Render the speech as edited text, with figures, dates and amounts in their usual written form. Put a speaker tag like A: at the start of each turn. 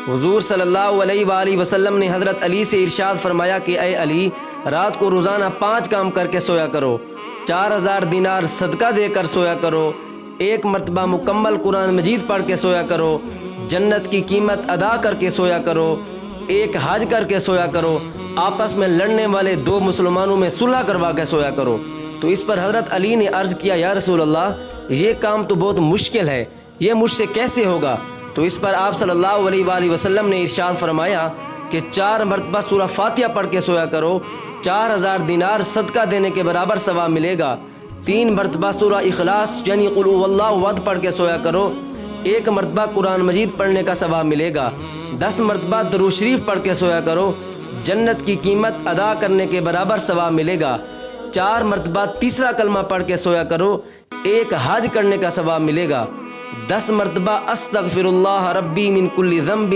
A: حضور صلی اللہ علیہ وآلہ وسلم نے حضرت علی سے ارشاد فرمایا کہ اے علی، رات کو روزانہ 5 کام کر کے سویا کرو، 4000 دینار صدقہ دے کر سویا کرو، 1 مرتبہ مکمل قرآن مجید پڑھ کے سویا کرو، جنت کی قیمت ادا کر کے سویا کرو، 1 حج کر کے سویا کرو، آپس میں لڑنے والے 2 مسلمانوں میں صلح کروا کے سویا کرو۔ تو اس پر حضرت علی نے عرض کیا، یا رسول اللہ، یہ کام تو بہت مشکل ہے، یہ مجھ سے کیسے ہوگا؟ تو اس پر آپ صلی اللہ علیہ وآلہ وسلم نے ارشاد فرمایا کہ 4 مرتبہ سورہ فاتحہ پڑھ کے سویا کرو، 4000 دینار صدقہ دینے کے برابر ثواب ملے گا، 3 مرتبہ سورہ اخلاص یعنی قل هو اللہ احد پڑھ کے سویا کرو، 1 مرتبہ قرآن مجید پڑھنے کا ثواب ملے گا، 10 مرتبہ درود شریف پڑھ کے سویا کرو، جنت کی قیمت ادا کرنے کے برابر ثواب ملے گا، 4 مرتبہ تیسرا کلمہ پڑھ کے سویا کرو، 1 حج کرنے کا ثواب ملے گا، 10 مرتبہ استغفر اللہ ربی من کل ذنب